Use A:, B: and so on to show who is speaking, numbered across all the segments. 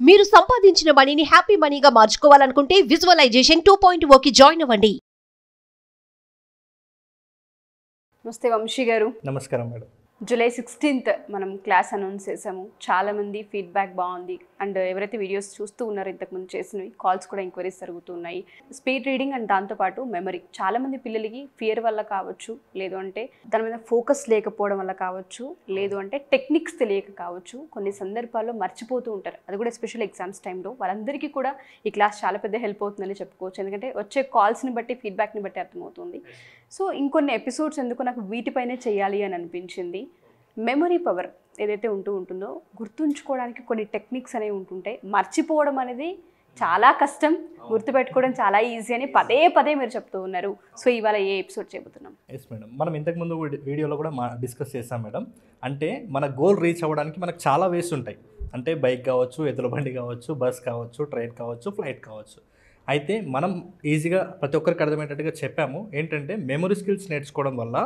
A: మీరు సంపాదించిన మనీని హ్యాపీ మనీగా మార్చుకోవాలనుకుంటే విజువలైజేషన్ 2.0కి జాయిన్ అవ్వండి.
B: నమస్తే వంశీ గారు.
C: నమస్కారం మేడం.
B: జూలై 16th మనం క్లాస్ అనౌన్స్ చేసాము. చాలామంది ఫీడ్బ్యాక్ బాగుంది అండ్ ఎవరైతే వీడియోస్ చూస్తూ ఉన్నారో ఇంతకుముందు చేసినవి కాల్స్ కూడా ఎంక్వైరీస్ జరుగుతున్నాయి. స్పీడ్ రీడింగ్ అండ్ దాంతోపాటు మెమరీ చాలామంది పిల్లలకి ఫియర్ వల్ల కావచ్చు, లేదు అంటే దాని మీద ఫోకస్ లేకపోవడం వల్ల కావచ్చు, లేదు అంటే టెక్నిక్స్ తెలియక కావచ్చు, కొన్ని సందర్భాల్లో మర్చిపోతూ ఉంటారు. అది కూడా ఎస్పెషల్ ఎగ్జామ్స్ టైంలో వాళ్ళందరికీ కూడా ఈ క్లాస్ చాలా పెద్ద హెల్ప్ అవుతుందని చెప్పుకోవచ్చు. ఎందుకంటే వచ్చే కాల్స్ని బట్టి ఫీడ్బ్యాక్ని బట్టి అర్థమవుతుంది. సో ఇంకొన్ని ఎపిసోడ్స్ ఎందుకు నాకు వీటిపైనే చేయాలి అని అనిపించింది. మెమరీ పవర్ ఏదైతే ఉంటుందో గుర్తుంచుకోవడానికి కొన్ని టెక్నిక్స్ అనేవి ఉంటుంటాయి. మర్చిపోవడం అనేది చాలా కష్టం, గుర్తుపెట్టుకోవడం చాలా ఈజీ అని పదే పదే మీరు చెప్తూ ఉన్నారు. సో ఇవాళ ఏ ఎపిసోడ్ చెబుతున్నాం?
C: ఎస్ మేడం, మనం ఇంతకుముందు వీడియోలో కూడా డిస్కస్ చేసాం మేడం. అంటే మన గోల్ రీచ్ అవ్వడానికి మనకు చాలా వేస్ ఉంటాయి. అంటే బైక్ కావచ్చు, ఎద్దుల బండి కావచ్చు, బస్ కావచ్చు, ట్రైన్ కావచ్చు, ఫ్లైట్ కావచ్చు. అయితే మనం ఈజీగా ప్రతి ఒక్కరికి అర్థమయ్యేటట్టుగా చెప్పాము. ఏంటంటే మెమరీ స్కిల్స్ నేర్చుకోవడం వల్ల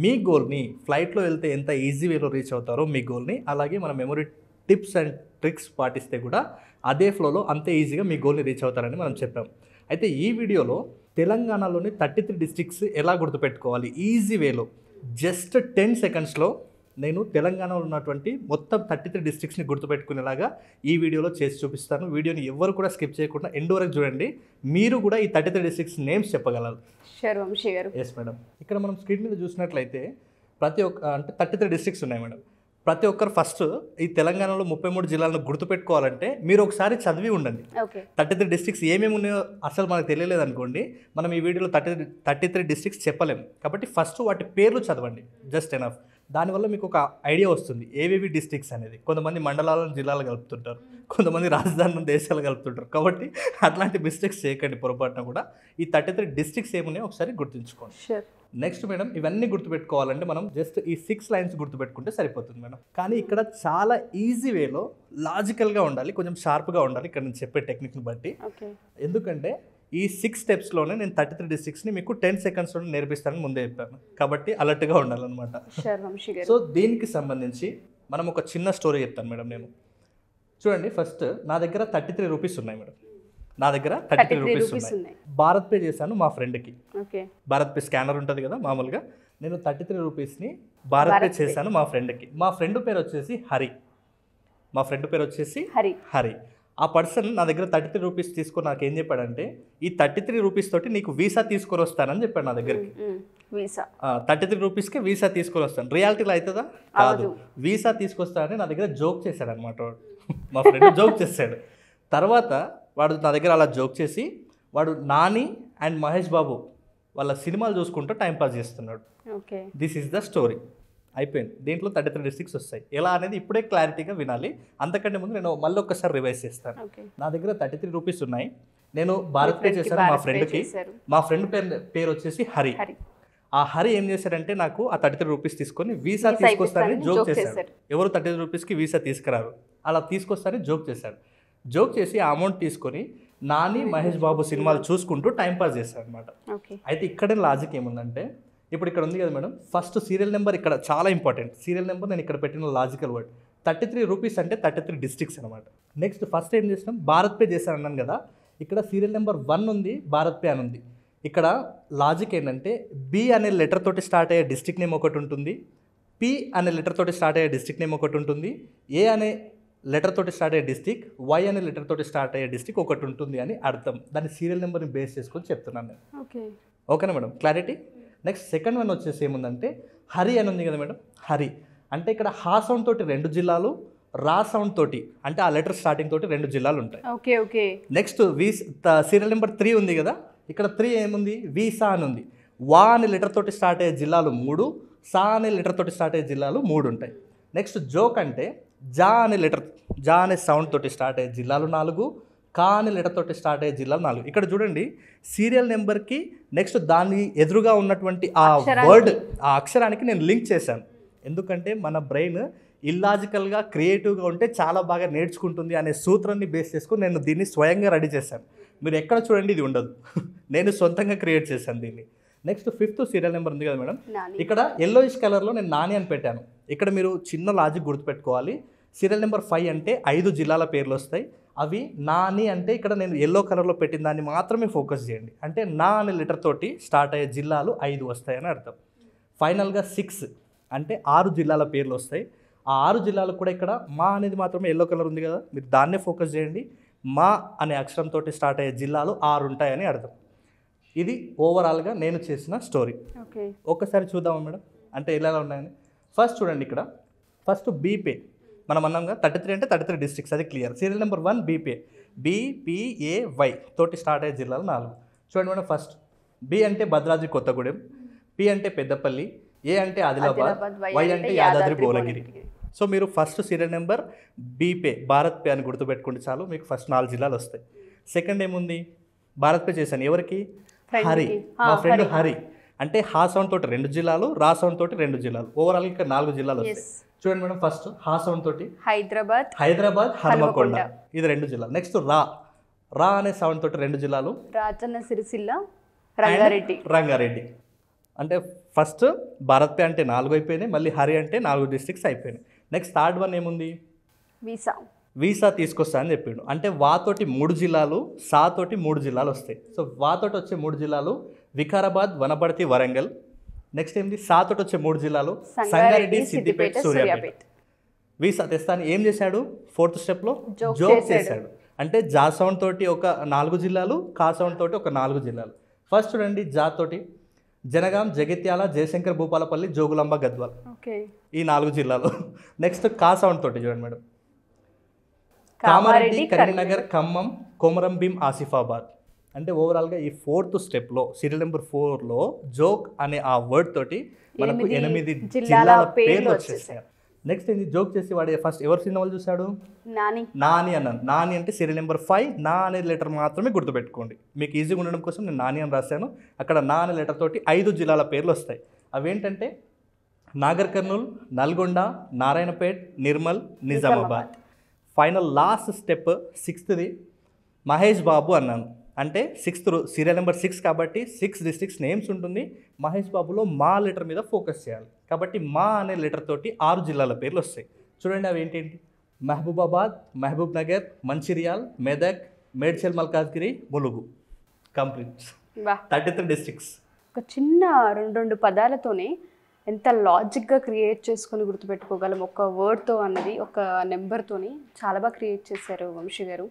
C: మీ గోల్ని ఫ్లైట్లో వెళ్తే ఎంత ఈజీ వేలో రీచ్ అవుతారో మీ గోల్ని, అలాగే మన మెమరీ టిప్స్ అండ్ ట్రిక్స్ పాటిస్తే కూడా అదే ఫ్లోలో అంతే ఈజీగా మీ గోల్ని రీచ్ అవుతారని మనం చెప్పాము. అయితే ఈ వీడియోలో తెలంగాణలోని 33 డిస్ట్రిక్ట్స్ ఎలా గుర్తుపెట్టుకోవాలి ఈజీ వేలో జస్ట్ 10 సెకండ్స్లో నేను తెలంగాణలో ఉన్నటువంటి మొత్తం 33 డిస్ట్రిక్ట్స్ని గుర్తుపెట్టుకునేలాగా ఈ వీడియోలో చేసి చూపిస్తాను. వీడియోని ఎవరు కూడా స్కిప్ చేయకుండా ఎండ్ వరకు చూడండి. మీరు కూడా ఈ 33 డిస్ట్రిక్ట్స్ నేమ్స్ చెప్పగలరు.
B: షూర్ వంశీ గారు.
C: Yes madam. ఇక్కడ మనం స్క్రీన్ మీద చూసినట్లయితే అంటే 33 డిస్ట్రిక్ట్స్ ఉన్నాయి మేడం. ప్రతి ఒక్కరు ఫస్ట్ ఈ తెలంగాణలో 33 జిల్లాలను గుర్తుపెట్టుకోవాలంటే మీరు ఒకసారి చదివి ఉండండి. 33 డిస్ట్రిక్ట్స్ ఏమేమి ఉన్నాయో అసలు మనకు తెలియలేదు అనుకోండి, మనం ఈ వీడియోలో 33 డిస్ట్రిక్ట్స్ చెప్పలేము. కాబట్టి ఫస్ట్ వాటి పేర్లు చదవండి, జస్ట్ ఎనఫ్. దానివల్ల మీకు ఒక ఐడియా వస్తుంది ఏవేవి డిస్ట్రిక్ట్స్ అనేది. కొంతమంది మండలాలను జిల్లాలు కలుపుతుంటారు, కొంతమంది రాజధానులను దేశాలు కలుపుతుంటారు. కాబట్టి అట్లాంటి మిస్టేక్స్ చేయకండి పొరపాటున కూడా. ఈ 33 డిస్ట్రిక్ట్స్ ఏమున్నాయో ఒకసారి గుర్తుంచుకోండి. నెక్స్ట్ మేడం, ఇవన్నీ గుర్తుపెట్టుకోవాలంటే మనం జస్ట్ ఈ 6 లైన్స్ గుర్తుపెట్టుకుంటే సరిపోతుంది మేడం. కానీ ఇక్కడ చాలా ఈజీ వేలో లాజికల్గా ఉండాలి, కొంచెం షార్ప్గా ఉండాలి ఇక్కడ నేను చెప్పే టెక్నిక్ని బట్టి. ఎందుకంటే ఈ 6 స్టెప్స్లోనే నేను 33 డిస్ట్రిక్ట్స్ని మీకు 10 సెకండ్స్లో నేర్పిస్తానని ముందే చెప్పాను. కాబట్టి అలర్ట్గా ఉండాలన్నమాట. సో దీనికి సంబంధించి మనం ఒక చిన్న స్టోరీ చెప్తాను మేడం. నేను చూడండి, ఫస్ట్ నా దగ్గర 33 రూపీస్ ఉన్నాయి మేడం. నా దగ్గర 33 రూపీస్ ఉన్నాయి. భారత్ పే చేశాను మా ఫ్రెండ్కి. భారత్ పే స్కానర్ ఉంటుంది కదా మామూలుగా. నేను 33 రూపీస్ని భారత్ పే చేశాను మా ఫ్రెండ్కి. మా ఫ్రెండ్ పేరు వచ్చేసి హరి. ఆ పర్సన్ నా దగ్గర 33 రూపీస్ తీసుకొని నాకు ఏం చెప్పాడంటే, ఈ 33 రూపీస్ తోటి నీకు వీసా తీసుకొని వస్తానని చెప్పాడు నా దగ్గరికి. 33 రూపీస్కి వీసా తీసుకొని వస్తాను. రియాలిటీలో అవుతుందా? కాదు. వీసా తీసుకొస్తానని నా దగ్గర జోక్ చేశాడు అనమాట. మా ఫ్రెండ్ జోక్ చేశాడు. తర్వాత వాడు నా దగ్గర అలా జోక్ చేసి వాడు నాని అండ్ మహేష్ బాబు వాళ్ళ సినిమాలు చూసుకుంటూ టైంపాస్ చేస్తున్నాడు. This is the story. అయిపోయింది. దీంట్లో 33 డిస్ట్రిక్ట్స్ వస్తాయి. ఎలా అనేది ఇప్పుడే క్లారిటీగా వినాలి. అంతకంటే ముందు నేను మళ్ళీ ఒక్కసారి రివైజ్ చేస్తాను. నా దగ్గర 33 రూపీస్ ఉన్నాయి. నేను భారత్ పే చేశాను మా ఫ్రెండ్కి. మా ఫ్రెండ్ పేరు వచ్చేసి హరి. ఆ హరి ఏం చేశాడంటే నాకు ఆ 33 రూపీస్ తీసుకొని వీసా తీసుకొస్తానని జోక్ చేశాడు. ఎవరు 33 రూపీస్కి వీసా తీసుకురారు, అలా తీసుకొస్తానని జోక్ చేశాడు. జోక్ చేసి ఆ అమౌంట్ తీసుకొని నాని మహేష్ బాబు సినిమాలు చూసుకుంటూ టైంపాస్ చేశాడు అనమాట. అయితే ఇక్కడే లాజిక్ ఏముందంటే, ఇప్పుడు ఇక్కడ ఉంది కదా మేడం, ఫస్ట్ సీరియల్ నెంబర్ ఇక్కడ చాలా ఇంపార్టెంట్. సీరియల్ నెంబర్ నేను ఇక్కడ పెట్టిన లాజికల్ వర్డ్. 33 రూపీస్ అంటే 33 డిస్ట్రిక్ట్స్ అనమాట. నెక్స్ట్ ఫస్ట్ ఏం చేసినాం, భారత్ పే చేశాను అన్నాను కదా. ఇక్కడ సీరియల్ నెంబర్ 1 ఉంది, భారత్ పే అని ఉంది. ఇక్కడ లాజిక్ ఏంటంటే, బి అనే లెటర్ తోటి స్టార్ట్ అయ్యే డిస్ట్రిక్ట్ నేమ్ ఒకటి ఉంటుంది, పి అనే లెటర్ తోటి స్టార్ట్ అయ్యే డిస్ట్రిక్ట్ నేమ్ ఒకటి ఉంటుంది, ఏ అనే లెటర్ తోటి స్టార్ట్ అయ్యే డిస్ట్రిక్ట్, వై అనే లెటర్ తోటి స్టార్ట్ అయ్యే డిస్ట్రిక్ట్ ఒకటి ఉంటుంది అని అర్థం. దాని సీరియల్ నెంబర్ని బేస్ చేసుకొని చెప్తున్నాను నేను. ఓకేనా madam? Clarity. Next second one వచ్చేసి ఏముందంటే, హరి అని ఉంది కదా మేడం. హరి అంటే ఇక్కడ హా సౌండ్ తోటి 2 జిల్లాలు, రా సౌండ్ తోటి అంటే ఆ లెటర్ స్టార్టింగ్ తోటి 2 జిల్లాలు ఉంటాయి. నెక్స్ట్ సీరియల్ నెంబర్ 3 ఉంది కదా. ఇక్కడ 3 ఏముంది, వీసా అని ఉంది. వా అనే లెటర్ తోటి స్టార్ట్ అయ్యే జిల్లాలు 3, సా అనే లెటర్ తోటి స్టార్ట్ అయ్యే జిల్లాలు 3 ఉంటాయి. నెక్స్ట్ జోక్ అంటే జా అనే సౌండ్ తోటి స్టార్ట్ అయ్యే జిల్లాలు 4, కా అనే లెటర్ తోటి స్టార్ట్ అయ్యే జిల్లాలు 4. ఇక్కడ చూడండి, సీరియల్ నెంబర్కి నెక్స్ట్ దాని ఎదురుగా ఉన్నటువంటి ఆ వర్డ్, ఆ అక్షరానికి నేను లింక్ చేశాను. ఎందుకంటే మన బ్రెయిన్ ఇల్లాజికల్గా క్రియేటివ్గా ఉంటే చాలా బాగా నేర్చుకుంటుంది అనే సూత్రాన్ని బేస్ చేసుకుని నేను దీన్ని స్వయంగా రెడీ చేశాను. మీరు ఎక్కడ చూడండి ఇది ఉండదు, నేను సొంతంగా క్రియేట్ చేశాను దీన్ని. నెక్స్ట్ 5th సీరియల్ నెంబర్ ఉంది కదా మేడం. ఇక్కడ yellowish కలర్లో నేను నాని అని పెట్టాను. ఇక్కడ మీరు చిన్న లాజిక్ గుర్తుపెట్టుకోవాలి. సీరియల్ నెంబర్ 5 అంటే 5 జిల్లాల పేర్లు వస్తాయి. అవి నా అని అంటే ఇక్కడ నేను ఎల్లో కలర్లో పెట్టిన దాన్ని మాత్రమే ఫోకస్ చేయండి. అంటే నా అనే లెటర్ తోటి స్టార్ట్ అయ్యే జిల్లాలు 5 వస్తాయని అర్థం. ఫైనల్గా 6 అంటే 6 జిల్లాల పేర్లు వస్తాయి. ఆ 6 జిల్లాలు కూడా ఇక్కడ మా అనేది మాత్రమే ఎల్లో కలర్ ఉంది కదా, మీరు దాన్నే ఫోకస్ చేయండి. మా అనే అక్షరంతో స్టార్ట్ అయ్యే జిల్లాలు 6 ఉంటాయని అర్థం. ఇది ఓవరాల్గా నేను చేసిన స్టోరీ. ఒక్కసారి చూద్దామా మేడం, అంటే ఎలా ఉన్నాయని. ఫస్ట్ చూడండి, ఇక్కడ ఫస్ట్ బీపే మనం అన్నాంగా 33 అంటే 33 డిస్ట్రిక్ట్స్, అది క్లియర్. సీరియల్ నెంబర్ 1 బీపే, BPAY తోటి స్టార్ట్ అయ్యే జిల్లాలు 4. చూడండి మేడం, ఫస్ట్ బి అంటే భద్రాద్రి కొత్తగూడెం, పి అంటే పెద్దపల్లి, ఏ అంటే ఆదిలాబాద్, వై అంటే యాదాద్రి భువనగిరి. సో మీరు ఫస్ట్ సీరియల్ నెంబర్ బీపే భారత్ పే అని గుర్తుపెట్టుకోండి చాలు, మీకు ఫస్ట్ 4 జిల్లాలు వస్తాయి. సెకండ్ ఏముంది, భారత్ పే చేశాను ఎవరికి, హరి, మా ఫ్రెండ్ హరి. అంటే హా సౌండ్ తోటి 2 జిల్లాలు, రా సౌండ్ తోటి 2 జిల్లాలు, ఓవరాల్ ఇక్కడ 4 జిల్లాలు వస్తాయి. చూడండి మేడం, ఫస్ట్ హా సౌండ్ తోటి హైదరాబాద్, హనుమకొండ, ఇది 2 జిల్లాలు. నెక్స్ట్ రా అనే సౌండ్ తోటి 2 జిల్లాలు, రాజన్న సిరిసిల్ల, రంగారెడ్డి. అంటే ఫస్ట్ భారత్ పే అంటే 4 అయిపోయినాయి, మళ్ళీ హరి అంటే 4 డిస్ట్రిక్ట్స్ అయిపోయినాయి. నెక్స్ట్ థర్డ్ వన్ ఏముంది, వీసా తీసుకొస్తా అని చెప్పిండు. అంటే వాతోటి 3 జిల్లాలు, సా తోటి 3 జిల్లాలు వస్తాయి. సో వాతోటి వచ్చే 3 జిల్లాలు వికారాబాద్, వనపర్తి, వరంగల్. నెక్స్ట్ ఏంటి, సా తోటి వచ్చే 3 జిల్లాలు సంగారెడ్డి, సిద్దిపేట, సూర్యాపేట. వీసా తెస్తాను ఏం చేశాడు, 4th స్టెప్లో జోక్ చేశాడు. అంటే జా సౌండ్ తోటి ఒక 4 జిల్లాలు, కా సౌండ్ తోటి ఒక 4 జిల్లాలు. ఫస్ట్ చూడండి, జా తోటి జనగాం, జగిత్యాల, జయశంకర్, భూపాలపల్లి, జోగులాంబ, గద్వాల్, ఈ 4 జిల్లాలు. నెక్స్ట్ కా సౌండ్ తోటి చూడండి మేడం, కామారెడ్డి, కరీంనగర్, ఖమ్మం, కొమరం భీం, ఆసిఫాబాద్. అంటే ఓవరాల్గా ఈ 4th స్టెప్లో సీరియల్ నెంబర్ 4లో జోక్ అనే ఆ వర్డ్ తోటి మనకు 8 జిల్లాల పేర్లు వచ్చేసాయి. నెక్స్ట్ ఏంటి, జోక్ చేసి వాడు ఫస్ట్ ఎవరు సినిమాలు చూశాడు, నాని అన్నాను. నాని అంటే సీరియల్ నెంబర్ 5, నా అనే లెటర్ మాత్రమే గుర్తుపెట్టుకోండి, మీకు ఈజీగా ఉండడం కోసం నేను నాని అని రాశాను. అక్కడ నా అనే లెటర్ తోటి 5 జిల్లాల పేర్లు వస్తాయి. అవేంటంటే Nagarkurnool, Nalgonda, Narayanpet, Nirmal, Nizamabad. Final last step 6th Mahesh Babu అన్నాను. అంటే 6th సీరియల్ నెంబర్ 6 కాబట్టి 6 డిస్ట్రిక్ట్స్ నేమ్స్ ఉంటుంది. మహేష్ బాబులో మా లెటర్ మీద ఫోకస్ చేయాలి కాబట్టి మా అనే లెటర్ తోటి 6 జిల్లాల పేర్లు వస్తాయి. చూడండి అవి ఏంటేంటి, Mahabubabad, Mahabubnagar, Mancherial, Medak, Medchal Malkajgiri, Mulugu. Complete 33 districts.
B: ఒక చిన్న 2 పదాలతోనే ఎంత లాజిక్గా క్రియేట్ చేసుకొని గుర్తుపెట్టుకోగలం ఒక వర్డ్తో అన్నది, ఒక నెంబర్తోని చాలా బాగా క్రియేట్ చేశారు వంశీ గారు.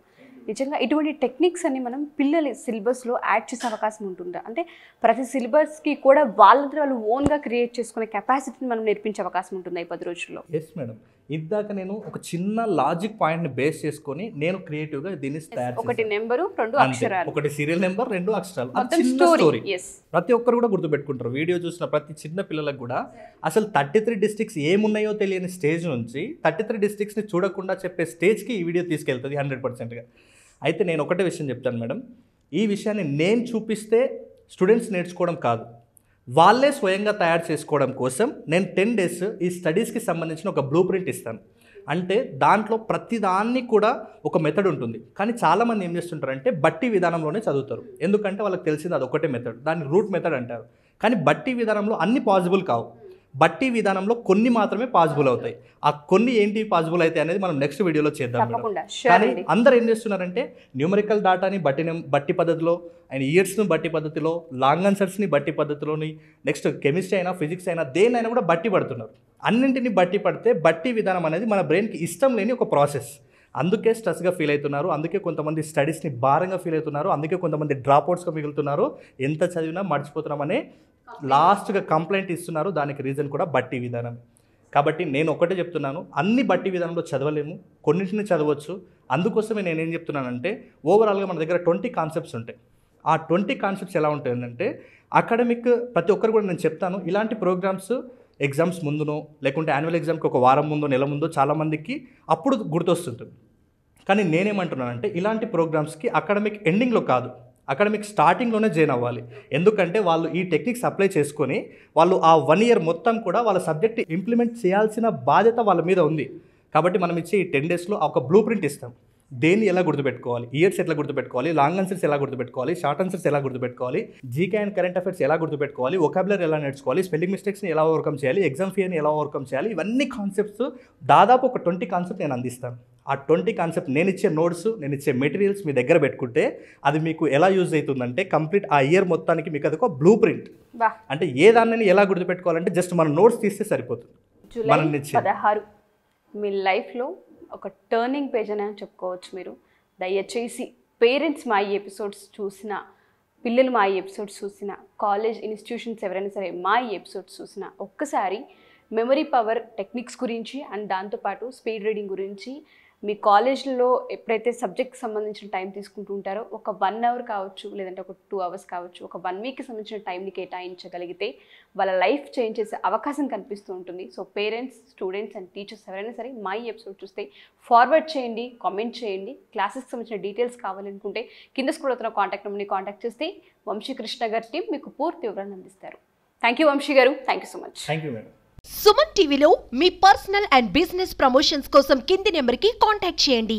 B: నిజంగా ఇటువంటి టెక్నిక్స్ అన్ని మనం పిల్లల సిలబస్లో యాడ్ చేసే అవకాశం ఉంటుందా, అంటే ప్రతి సిలబస్కి కూడా వాళ్ళంతా వాళ్ళు ఓన్గా క్రియేట్ చేసుకునే కెపాసిటీని మనం నేర్పించే అవకాశం ఉంటుందా ఈ 10 రోజుల్లో?
C: ఎస్ మేడం, ఇందాక నేను ఒక చిన్న లాజిక్ పాయింట్ని బేస్ చేసుకొని నేను క్రియేటివ్గా దీన్ని తయారు చేశాను.
B: 1 నెంబరు 2 అక్షరాలు,
C: 1 సీరియల్ నెంబర్ 2 అక్షరాలు, చిన్న స్టోరీ. ప్రతి ఒక్కరు కూడా గుర్తుపెట్టుకుంటారు. వీడియో చూసిన ప్రతి చిన్న పిల్లలకు కూడా అసలు 33 డిస్ట్రిక్ట్స్ ఏమున్నాయో తెలియని స్టేజ్ నుంచి 33 డిస్ట్రిక్ట్స్ని చూడకుండా చెప్పే స్టేజ్కి ఈ వీడియో తీసుకెళ్తుంది 100%గా. అయితే నేను ఒకటే విషయం చెప్తాను మేడం, ఈ విషయాన్ని నేను చూపిస్తే స్టూడెంట్స్ నేర్చుకోవడం కాదు, వాళ్ళే స్వయంగా తయారు చేసుకోవడం కోసం నేను 10 days ఈ స్టడీస్కి సంబంధించిన ఒక బ్లూ ప్రింట్ ఇస్తాను. అంటే దాంట్లో ప్రతిదాన్ని కూడా ఒక మెథడ్ ఉంటుంది. కానీ చాలామంది ఏం చేస్తుంటారంటే బట్టి విధానంలోనే చదువుతారు. ఎందుకంటే వాళ్ళకి తెలిసింది అది ఒకటే మెథడ్, దాన్ని రూట్ మెథడ్ అంటారు. కానీ బట్టి విధానంలో అన్ని పాసిబుల్ కావు. బట్టి విధానంలో కొన్ని మాత్రమే పాసిబుల్ అవుతాయి. ఆ కొన్ని ఏంటి పాసిబుల్ అయితే అనేది మనం నెక్స్ట్ వీడియోలో చేద్దాం. కానీ అందరు ఏం చేస్తున్నారంటే న్యూమరికల్ డాటాని బట్టి పద్ధతిలో, అండ్ ఇయర్స్ను బట్టి పద్ధతిలో, లాంగ్ ఆన్సర్స్ని బట్టి పద్ధతిలోని, నెక్స్ట్ కెమిస్ట్రీ అయినా ఫిజిక్స్ అయినా దేన్నైనా కూడా బట్టి పడుతున్నారు. అన్నింటినీ బట్టి పడితే బట్టి విధానం అనేది మన బ్రెయిన్కి ఇష్టం లేని ఒక ప్రాసెస్. అందుకే స్ట్రెస్గా ఫీల్ అవుతున్నారు, అందుకే కొంతమంది స్టడీస్ని భారంగా ఫీల్ అవుతున్నారు, అందుకే కొంతమంది డ్రాప్అవుట్స్గా మిగులుతున్నారు, ఎంత చదివినా మర్చిపోతున్నామనే లాస్ట్గా కంప్లైంట్ ఇస్తున్నారు. దానికి రీజన్ కూడా బట్టి విధానం. కాబట్టి నేను ఒకటే చెప్తున్నాను, అన్ని బట్టి విధానంలో చదవలేము, కొన్నింటిని చదవచ్చు. అందుకోసమే నేనేం చెప్తున్నానంటే ఓవరాల్గా మన దగ్గర 20 కాన్సెప్ట్స్ ఉంటాయి. ఆ 20 కాన్సెప్ట్స్ ఎలా ఉంటాయంటే అకాడమిక్ ప్రతి ఒక్కరు కూడా నేను చెప్తాను, ఇలాంటి ప్రోగ్రామ్స్ ఎగ్జామ్స్ ముందునో లేకుంటే యాన్యువల్ ఎగ్జామ్కి ఒక వారం ముందో నెల ముందో చాలామందికి అప్పుడు గుర్తొస్తుంటుంది. కానీ నేనేమంటున్నానంటే ఇలాంటి ప్రోగ్రామ్స్కి అకాడమిక్ ఎండింగ్లో కాదు, అకాడమిక్ స్టార్టింగ్లోనే జాయిన్ అవ్వాలి. ఎందుకంటే వాళ్ళు ఈ టెక్నిక్స్ అప్లై చేసుకొని వాళ్ళు ఆ 1 year మొత్తం కూడా వాళ్ళ సబ్జెక్ట్ ఇంప్లిమెంట్ చేయాల్సిన బాధ్యత వాళ్ళ మీద ఉంది. కాబట్టి మనం ఇచ్చే ఈ 10 daysలో ఒక బ్లూ ప్రింట్ ఇస్తాం. దేన్ని ఎలా గుర్తుపెట్టుకోవాలి, ఇయర్స్ ఎట్లా గుర్తుపెట్టుకోవాలి, లాంగ్ ఆన్సర్స్ ఎలా గుర్తుపెట్టుకోవాలి, షార్ట్ ఆన్సర్స్ ఎలా గుర్తుపెట్టుకోవాలి, జీకే అండ్ కరెంట్ అఫైర్స్ ఎలా గుర్తుపెట్టుకోవాలి, వొకాబులరీ ఎలా నేర్చుకోవాలి, స్పెల్లింగ్ మిస్టేక్స్ని ఎలా ఓవర్కమ్ చేయాలి, ఎగ్జామ్ ఫియర్ని ఎలా ఓవర్కమ్ చేయాలి, ఇవన్నీ కాన్సెప్ట్స్ దాదాపు ఒక 20 కాన్సెప్ట్ నేను అందిస్తాను. ఆ 20 కాన్సెప్ట్ నేను ఇచ్చే నోట్స్, నేను ఇచ్చే మెటీరియల్స్ మీ దగ్గర పెట్టుకుంటే అది మీకు ఎలా యూజ్ అవుతుందంటే కంప్లీట్ ఆ ఇయర్ మొత్తానికి మీకు అది ఒక బ్లూ ప్రింట్. అంటే ఏ దాన్ని ఎలా గుర్తుపెట్టుకోవాలంటే జస్ట్ మన నోట్స్ తీస్తే సరిపోతుంది.
B: జూలై 16 మీ లైఫ్లో ఒక టర్నింగ్ పేజ్ అని చెప్పుకోవచ్చు మీరు. దయచేసి పేరెంట్స్ మా ఈ ఎపిసోడ్స్ చూసిన, పిల్లలు మా ఈ ఎపిసోడ్స్ చూసిన, కాలేజ్ ఇన్స్టిట్యూషన్స్ ఎవరైనా సరే మా ఈ ఎపిసోడ్స్ చూసిన ఒక్కసారి మెమరీ పవర్ టెక్నిక్స్ గురించి అండ్ దాంతోపాటు స్పీడ్ రీడింగ్ గురించి మీ కాలేజ్లో ఎప్పుడైతే సబ్జెక్ట్కి సంబంధించిన టైం తీసుకుంటూ ఉంటారో ఒక 1 అవర్ కావచ్చు, లేదంటే ఒక 2 అవర్స్ కావచ్చు, ఒక 1 వీక్కి సంబంధించిన టైంని కేటాయించగలిగితే వాళ్ళ లైఫ్ చేంజ్ చేసే అవకాశం కనిపిస్తూ ఉంటుంది. So parents, students and teachers ఎవరైనా సరే మా ఈ ఎపిసోడ్ చూస్తే ఫార్వర్డ్ చేయండి, కామెంట్ చేయండి. క్లాసెస్కి సంబంధించిన డీటెయిల్స్ కావాలనుకుంటే కింద స్క్రోల్ అవుతున్న కాంటాక్ట్ నెంబర్ని కాంటాక్ట్ చేస్తే వంశీకృష్ణ గారి టీం మీకు పూర్తి వివరాన్ని అందిస్తారు. థ్యాంక్ యూ వంశీ గారు, thank you so much.
C: Thank you madam.
A: Suman టీవీలో మీ పర్సనల్ అండ్ బిజినెస్ ప్రమోషన్స్ కోసం కింది నెంబర్కి కాంటాక్ట్ చేయండి.